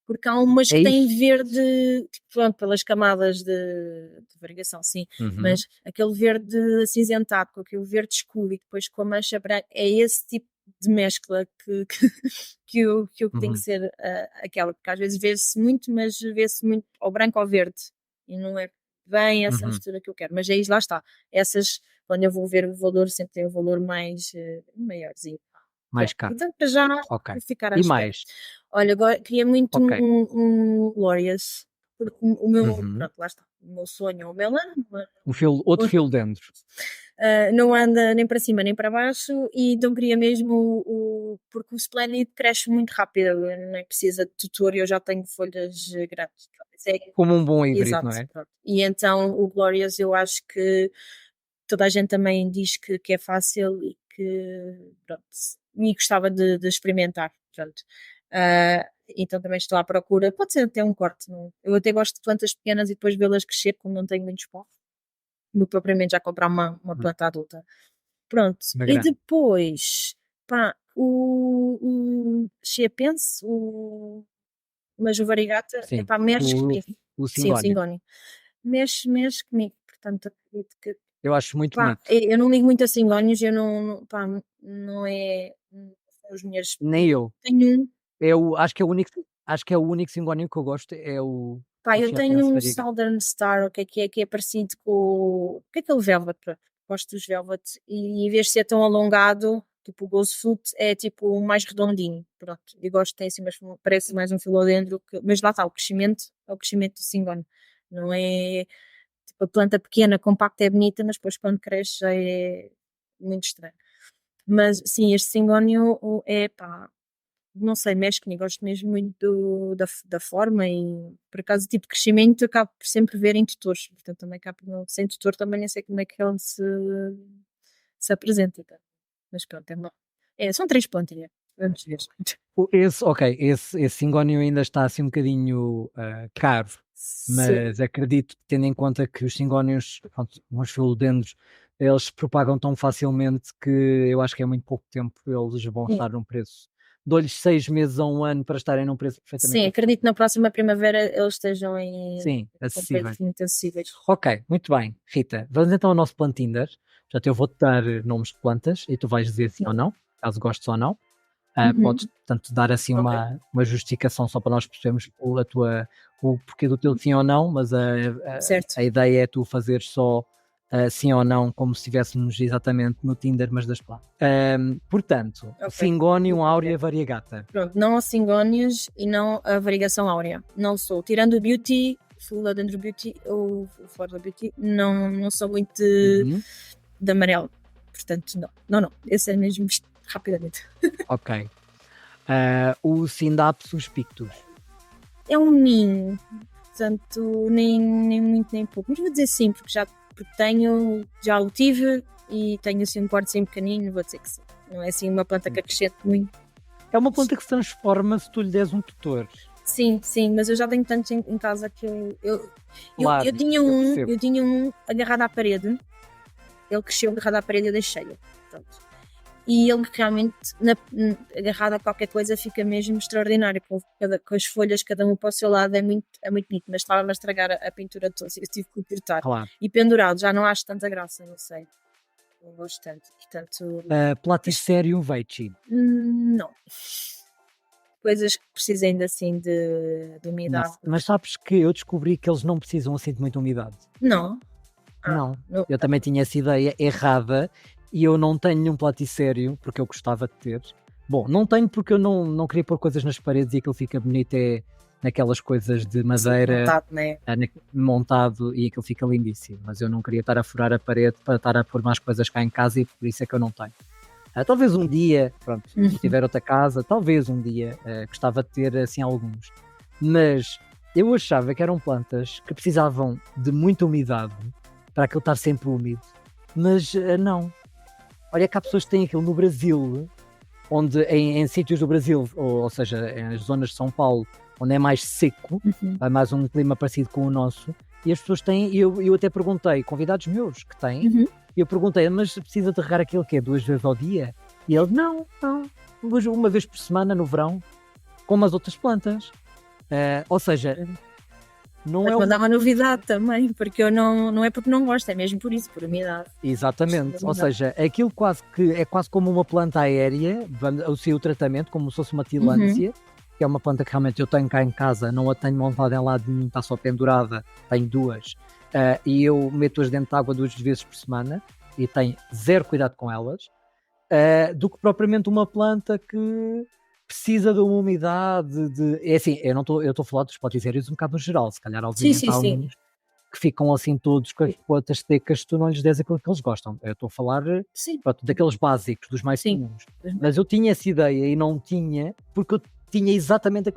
B: Porque há umas
A: é
B: que têm
A: isso?
B: verde, tipo, pronto, pelas camadas de variegação, sim,
A: Uhum,
B: mas aquele verde acinzentado com aquele verde escuro e depois com a mancha branca, é esse tipo de mescla que tem que
A: uhum,
B: ser aquela, porque às vezes vê-se muito, mas vê-se muito ao branco ou ao verde, e não é bem essa
A: uhum.
B: mistura que eu quero, mas aí lá está, essas, quando eu vou ver o valor, sempre tem o valor mais maiorzinho.
A: Mais
B: Pronto,
A: caro,
B: então para já
A: ok.
B: vou ficar à
A: E
B: espera.
A: mais?
B: Olha, agora queria muito
A: Ok.
B: um Glorious, porque o meu,
A: Uhum.
B: pronto, lá está, o meu sonho é o Melano, mas
A: Outro fio dentro.
B: não anda nem para cima nem para baixo, e então queria mesmo porque o Splendid cresce muito rápido, não é precisa de tutor e eu já tenho folhas grandes. É,
A: Como um bom híbrido,
B: exato,
A: não é?
B: pronto. E então o Glorious eu acho que toda a gente também diz que é fácil e que, pronto, e gostava de experimentar, pronto. Então também estou à procura, pode ser até um corte, eu até gosto de plantas pequenas e depois vê-las crescer, como não tenho muito espaço, do que propriamente já comprar uma
A: Uhum.
B: planta adulta. Pronto,
A: Uma
B: e
A: grande.
B: depois, pá, o Chiapense, mas o variegata,
A: Sim.
B: epá, mexe
A: O,
B: comigo.
A: o
B: Sim, o
A: cingónio.
B: Singónio. Mexe comigo, portanto acredito que
A: Eu acho muito
B: pá,
A: bonito.
B: eu não ligo muito a cingónios, eu pá, não são os melhores.
A: Nem eu.
B: Tenho um,
A: Acho que é o único cingónio que eu gosto, é
B: pá,
A: o
B: eu tenho
A: Chiapense
B: um
A: variegado.
B: Southern Star, o que é parecido com que é aquele Velvet, pronto, gosto dos Velvet, e em vez de ser tão alongado, tipo o Ghost Fruit, é tipo mais redondinho, pronto, eu gosto, tem assim, mas parece mais um filodendro, mas lá está, o crescimento é o crescimento do cingónio, não é tipo a planta pequena, compacta é bonita, mas depois quando cresce já é muito estranho. Mas sim, este cingónio é pá, não sei, mexe comigo, gosto mesmo muito da forma e por acaso o tipo de crescimento acabo por sempre ver em tutores, portanto também acabo sem tutor também nem sei como é que ele se apresenta, tá? Mas pronto, são 3 plantinhas, vamos ver.
A: Esse cingónio ainda está assim um bocadinho caro,
B: Sim,
A: mas acredito que tendo em conta que os cingónios, pronto, uns filodendros, eles se propagam tão facilmente que eu acho que é muito pouco tempo eles vão
B: sim,
A: estar num preço. Dou-lhes 6 meses a um ano para estarem num preço
B: sim,
A: perfeitamente
B: acredito que
A: acessível.
B: na próxima primavera eles estejam
A: Sim,
B: com
A: acessíveis.
B: preços muito acessíveis.
A: Ok, muito bem. Rita, vamos então ao nosso Plantinder. Já eu vou-te dar nomes de plantas e tu vais dizer sim ou não, caso gostes ou não. Podes,
B: Uhum,
A: portanto, dar assim
B: ok,
A: uma justificação só para nós percebermos o porquê do teu sim ou não, mas
B: certo,
A: a ideia é tu fazeres só sim ou não, como se estivéssemos exatamente no Tinder, mas das plantas. Portanto,
B: ok.
A: Singonium aurea variegata.
B: Pronto, não a cingónias e não a variegação áurea. Não sou. Tirando o Beauty, Fula dentro do Beauty ou fora do Beauty, não sou muito
A: Uhum,
B: de amarelo. Portanto, não. Esse é mesmo isto, rapidamente.
A: ok. O Sindapsus pictus.
B: É um ninho. Portanto, nem muito nem pouco. Mas vou dizer sim, porque já o tive e tenho assim um quarto assim pequenino, vou dizer que sim. Não é assim uma planta que acrescente muito.
A: É uma planta que se transforma se tu lhe des um tutor.
B: Sim, mas eu já tenho tantos em casa que eu
A: Claro, eu percebo.
B: tinha um agarrado à parede, ele cresceu agarrado à parede e eu deixei-o. Pronto. E ele realmente, agarrado a qualquer coisa, fica mesmo extraordinário, com as folhas, cada um para o seu lado, é muito bonito, mas estava-me a estragar a pintura toda, eu tive que o cortar.
A: Claro.
B: E pendurado, já não acho tanta graça, não sei. Não gosto tanto. Portanto, mas,
A: Platycerium veitchi.
B: não. Coisas que precisem de, assim de umidade.
A: Mas sabes que eu descobri que eles não precisam assim de muita umidade.
B: Não.
A: Não,
B: Não.
A: eu também tinha essa ideia errada e eu não tenho nenhum platicério, porque eu gostava de ter. Bom, não tenho porque eu não queria pôr coisas nas paredes e aquilo fica bonito naquelas coisas de
B: Sim,
A: madeira
B: montado, né?
A: montado e aquilo fica lindíssimo. Mas eu não queria estar a furar a parede para estar a pôr mais coisas cá em casa e por isso é que eu não tenho. Talvez um dia, pronto, se
B: Uhum.
A: tiver outra casa, talvez um dia gostava de ter assim alguns. Mas eu achava que eram plantas que precisavam de muita umidade para aquilo estar sempre úmido. Mas não. Olha que há pessoas que têm aquilo no Brasil, onde em sítios do Brasil, ou seja, em zonas de São Paulo, onde é mais seco, é mais um clima parecido com o nosso, e as pessoas têm, eu até perguntei, convidados meus que têm, e eu perguntei, mas precisa de regar aquilo que é 2 vezes ao dia? E ele, não, uma vez por semana no verão, como as outras plantas. Ou seja, não é
B: uma novidade também, porque eu não é porque não gosto, é mesmo por isso, por umidade.
A: Exatamente, ou seja, aquilo é quase como uma planta aérea, o seu tratamento, como se fosse uma tilância, que é uma planta que realmente eu tenho cá em casa, não a tenho montada em lado nenhum, está só pendurada, tenho 2, e eu meto-as dentro de água 2 vezes por semana, e tenho zero cuidado com elas, do que propriamente uma planta que precisa de uma umidade, é assim, eu estou a falar dos potisérios um bocado no geral, se calhar obviamente há uns que ficam assim todos com as plantas secas, tu não lhes des aquilo que eles gostam. Eu estou a falar pronto, daqueles básicos, dos mais comuns. Mas eu tinha essa ideia e não tinha, porque eu tinha exatamente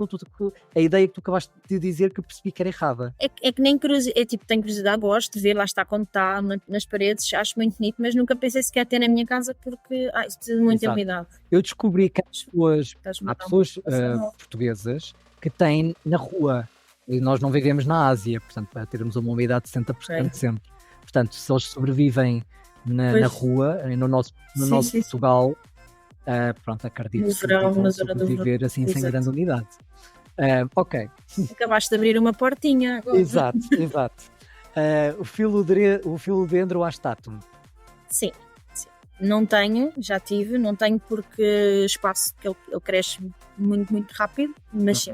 A: a ideia que tu acabaste de dizer, que eu percebi que era errada.
B: É que nem curiosidade, é tipo, tenho curiosidade, gosto de ver, lá está quando está nas paredes, acho muito bonito, mas nunca pensei sequer ter na minha casa porque isso precisa de muita umidade.
A: Eu descobri que há pessoas portuguesas que têm na rua, e nós não vivemos na Ásia, portanto, para termos uma umidade de 60% sempre. Portanto, se eles sobrevivem na rua, no nosso Portugal, pronto, acredito que vão sobreviver assim sem grande umidade. Ok.
B: Acabaste de abrir uma portinha agora.
A: Exato. O Philodendron astatum.
B: Sim. Não tenho, já tive, não tenho porque espaço, porque ele cresce muito, muito rápido, mas sim.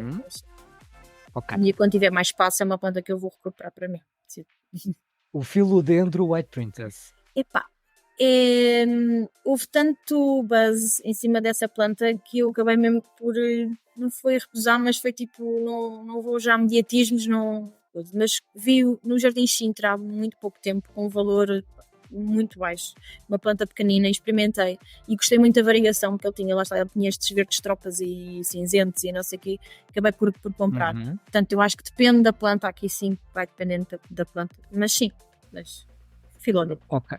A: Okay.
B: E quando tiver mais espaço é uma planta que eu vou recuperar para mim. Sim.
A: O Philodendron White Princess.
B: Epá, houve tanto buzz em cima dessa planta que eu acabei mesmo por, não foi recusar, mas foi tipo, não vou já a mediatismos, mas vi no Jardim Sintra há muito pouco tempo com um valor muito baixo, uma planta pequenina, experimentei e gostei muito da variação que ele tinha, lá está, ele tinha estes verdes tropas e cinzentos e não sei o quê, acabei por comprar. Portanto, eu acho que depende da planta, aqui sim vai dependendo da planta, mas sim, Philodendron.
A: Ok.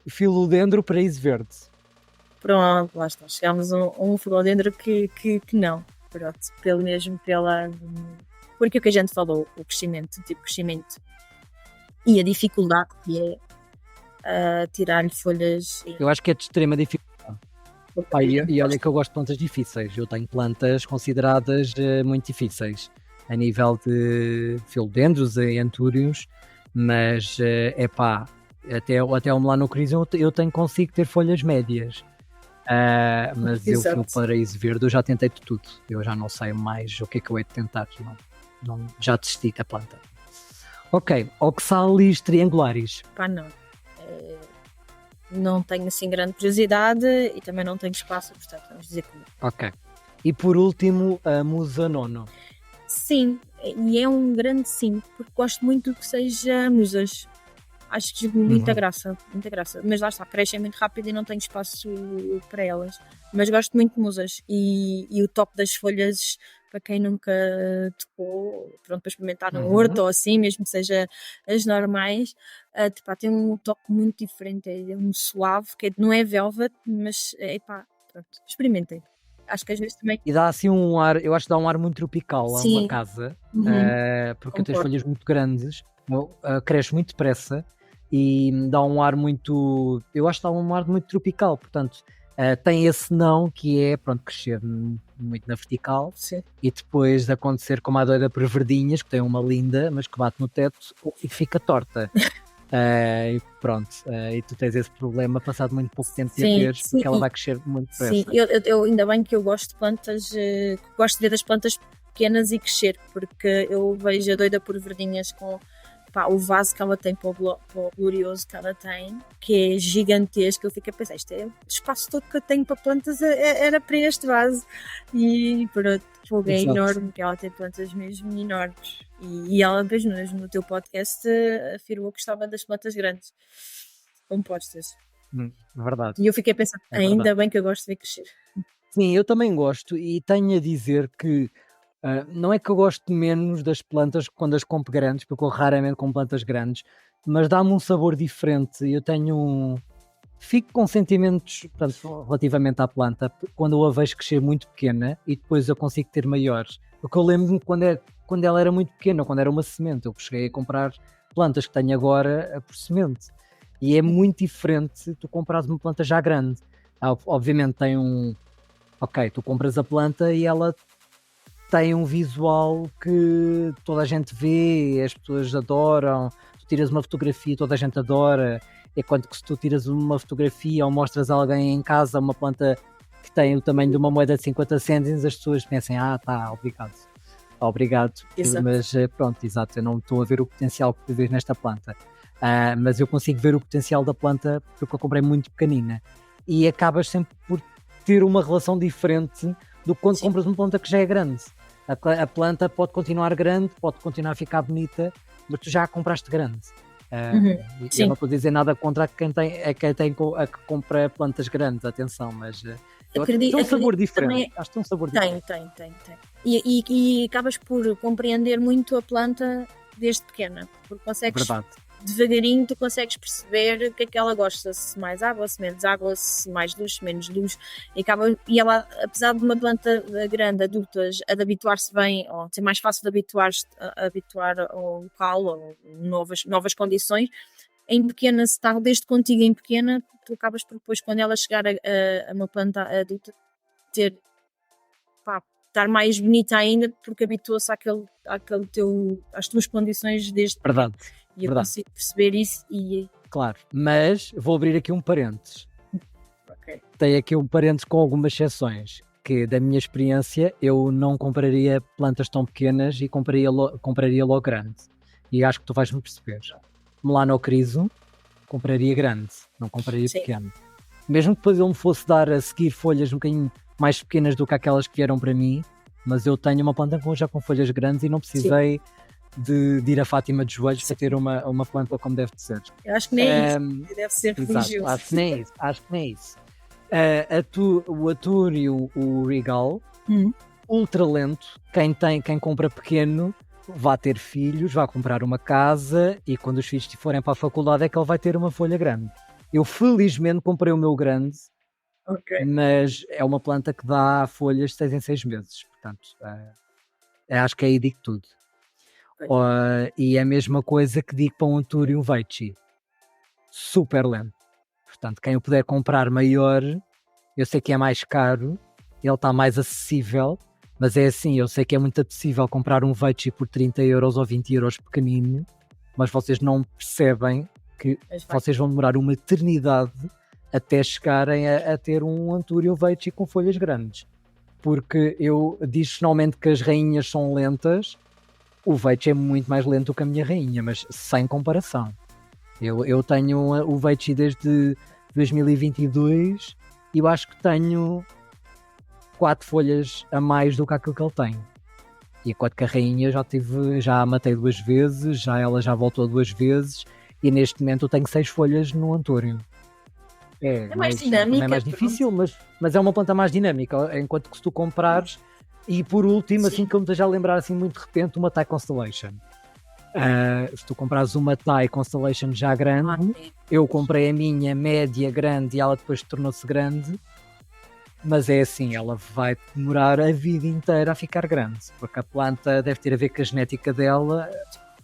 A: Philodendron paraíso verde.
B: Pronto, lá está, chegámos a um Philodendron que não, pronto, porque o que a gente falou, o crescimento, tipo crescimento e a dificuldade que é tirar-lhe folhas.
A: Eu acho que é de extrema dificuldade. E olha que eu gosto de plantas difíceis. Eu tenho plantas consideradas muito difíceis a nível de philodendros e antúrios, mas até o Milano Crisum eu consigo ter folhas médias. Mas eu paraíso verde, eu já tentei de tudo. Eu já não sei mais o que é que eu hei de tentar. Não, já desisti da planta. Ok, Oxalis triangularis.
B: Não tenho assim grande curiosidade e também não tenho espaço, portanto vamos dizer que não.
A: Ok. E por último, a Musa Nono.
B: Sim, e é um grande sim, porque gosto muito do que seja musas. Acho que muita graça. Mas lá está, crescem muito rápido e não tenho espaço para elas. Mas gosto muito de musas. E o top das folhas, para quem nunca tocou, pronto, para experimentar no horto ou assim, mesmo que seja as normais, tem um toque muito diferente. É um suave, que não é velvet, mas pronto, experimentem. Acho que às vezes também.
A: E dá assim um ar, eu acho que dá um ar muito tropical a uma casa, porque tem folhas muito grandes, cresce muito depressa e dá um ar muito, eu acho que dá um ar muito tropical, portanto tem esse não que é, pronto, crescer muito na vertical.
B: Sim.
A: E depois de acontecer como a doida por verdinhas, que tem uma linda, mas que bate no teto e fica torta. E pronto, e tu tens esse problema passado muito pouco tempo de a teres, porque ela vai crescer muito depressa.
B: Sim, eu ainda bem que eu gosto de plantas, gosto de ver as plantas pequenas e crescer, porque eu vejo a doida por verdinhas com o vaso que ela tem para o glorioso que ela tem, que é gigantesco. Eu fico a pensar, isto é o espaço todo que eu tenho para plantas, era para este vaso. E pronto, é enorme, que ela tem plantas mesmo enormes. E ela mesmo no teu podcast afirmou que gostava das plantas grandes, compostas.
A: Verdade.
B: E eu fiquei a pensar, ainda bem que eu gosto de ver crescer.
A: Sim, eu também gosto, e tenho a dizer que não é que eu gosto menos das plantas quando as compro grandes, porque eu raramente compro plantas grandes, mas dá-me um sabor diferente. Eu tenho fico com sentimentos, portanto, relativamente à planta, quando eu a vejo crescer muito pequena e depois eu consigo ter maiores. Porque eu lembro-me quando ela era muito pequena, quando era uma semente, eu cheguei a comprar plantas que tenho agora por semente. E é muito diferente tu comprares uma planta já grande. Obviamente tem um... Ok, tu compras a planta e ela tem um visual que toda a gente vê, as pessoas adoram. Tu tiras uma fotografia, toda a gente adora. Enquanto que se tu tiras uma fotografia ou mostras a alguém em casa uma planta que tem o tamanho de uma moeda de 50 cêntimos, as pessoas pensam, tá, obrigado.
B: Exato.
A: Mas pronto, exato, eu não estou a ver o potencial que tu vês nesta planta. Mas eu consigo ver o potencial da planta porque eu comprei muito pequenina. E acabas sempre por ter uma relação diferente do que quando
B: Sim.
A: compras uma planta que já é grande. A planta pode continuar grande, pode continuar a ficar bonita, mas tu já a compraste grande. Eu não estou a dizer nada contra quem que compra plantas grandes, atenção, mas tem um sabor diferente.
B: Também,
A: Acho que tem um sabor diferente.
B: Tem. E acabas por compreender muito a planta desde pequena, porque consegues,
A: Verdade.
B: devagarinho, tu consegues perceber o que é que ela gosta, se mais água, se menos água, se mais luz, se menos luz, e ela, apesar de uma planta grande, adulta, a de habituar-se bem, ou ser mais fácil de habituar ao local, ou novas condições, em pequena, se está desde contigo em pequena, tu acabas por depois, quando ela chegar a uma planta adulta, estar mais bonita ainda, porque habituou-se às tuas condições desde
A: Verdade.
B: e eu consigo perceber isso
A: Claro, mas vou abrir aqui um parênteses.
B: Okay.
A: Tem aqui um parênteses com algumas exceções, que da minha experiência eu não compraria plantas tão pequenas e compraria logo grande. E acho que tu vais-me perceber. Melanocriso, compraria grande, não compraria pequeno. Mesmo que depois ele me fosse dar a seguir folhas um bocadinho mais pequenas do que aquelas que vieram para mim, mas eu tenho uma planta já com folhas grandes e não precisei de ir a Fátima de joelhos para ter uma planta como deve de ser.
B: Eu acho que nem é isso, deve ser religioso.
A: Acho que nem é isso. O Atúrio, o Regal, ultra lento, quem compra pequeno vai ter filhos, vai comprar uma casa e quando os filhos forem para a faculdade é que ele vai ter uma folha grande. Eu felizmente comprei o meu grande, mas é uma planta que dá folhas de 6 em 6 meses, portanto acho que aí digo tudo. E é a mesma coisa que digo para um Atúrio e um Veitchi, super lento. Portanto, quem o puder comprar maior, eu sei que é mais caro, ele está mais acessível, mas é assim, eu sei que é muito acessível comprar um Veitchi por 30 euros ou 20 euros pequenino, mas vocês não percebem que vocês vão demorar uma eternidade até chegarem a ter um Atúrio Veitchi com folhas grandes. Porque eu digo finalmente que as rainhas são lentas, o Veitchi é muito mais lento que a minha rainha, mas sem comparação. Eu tenho o Veitchi desde 2022 e eu acho que tenho 4 folhas a mais do que aquilo que ele tem. E enquanto que a rainha já a matei 2 vezes, ela já voltou 2 vezes e neste momento eu tenho 6 folhas no Antúrio.
B: É mais dinâmica.
A: É mais difícil, mas é uma planta mais dinâmica, enquanto que se tu comprares. E por último, assim que eu me esteja a lembrar assim muito de repente, uma Thai Constellation. Se tu comprares uma Thai Constellation já grande, eu comprei a minha média grande e ela depois tornou-se grande, mas é assim, ela vai demorar a vida inteira a ficar grande, porque a planta deve ter a ver com a genética dela,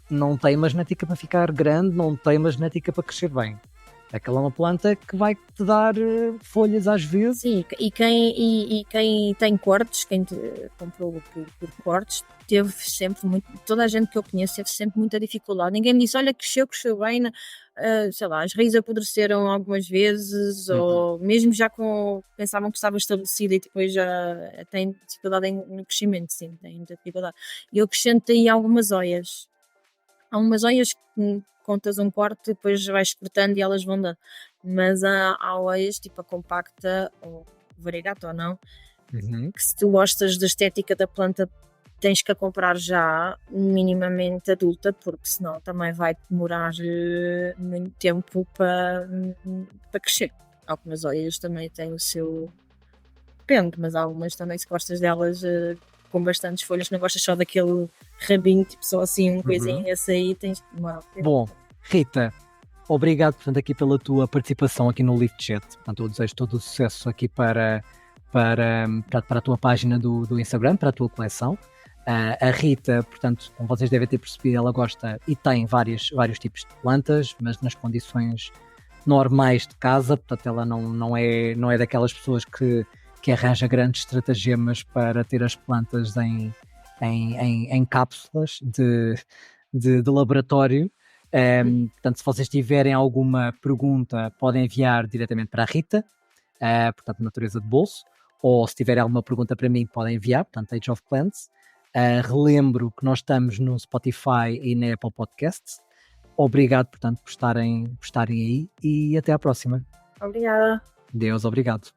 A: não tem uma genética para ficar grande, não tem uma genética para crescer bem. Aquela é uma planta que vai te dar folhas às vezes.
B: Sim, e quem tem cortes, quem comprou por cortes, teve sempre muito, toda a gente que eu conheço teve sempre muita dificuldade. Ninguém me disse, olha, cresceu bem, sei lá, as raízes apodreceram algumas vezes, ou mesmo já pensavam que estava estabelecida e depois já tem dificuldade no crescimento, sim, tem muita dificuldade. E eu acrescentei algumas oias. Há umas oias que contas um corte e depois vais cortando e elas vão dando. Mas há oias, tipo a compacta, ou variegata ou não, que se tu gostas da estética da planta, tens que a comprar já minimamente adulta, porque senão também vai demorar muito tempo para crescer. Algumas oias também têm o seu... Depende, mas há algumas também, se gostas delas... com bastantes folhas, não gostas só daquele rabinho, tipo só assim, coisinha, esse aí tens de demorar.
A: Bom, Rita, Obrigado, portanto, aqui pela tua participação aqui no Lift Chat. Portanto, eu desejo todo o sucesso aqui para a tua página do Instagram, para a tua coleção. A Rita, portanto, como vocês devem ter percebido, ela gosta e tem vários tipos de plantas, mas nas condições normais de casa. Portanto, ela não é daquelas pessoas que arranja grandes estratagemas para ter as plantas em cápsulas de laboratório. Portanto, se vocês tiverem alguma pergunta, podem enviar diretamente para a Rita, portanto, Natureza de Bolso, ou se tiverem alguma pergunta para mim, podem enviar, portanto, Age of Plants. Relembro que nós estamos no Spotify e na Apple Podcasts. Obrigado, portanto, por estarem aí e até à próxima.
B: Obrigada.
A: Deus, obrigado.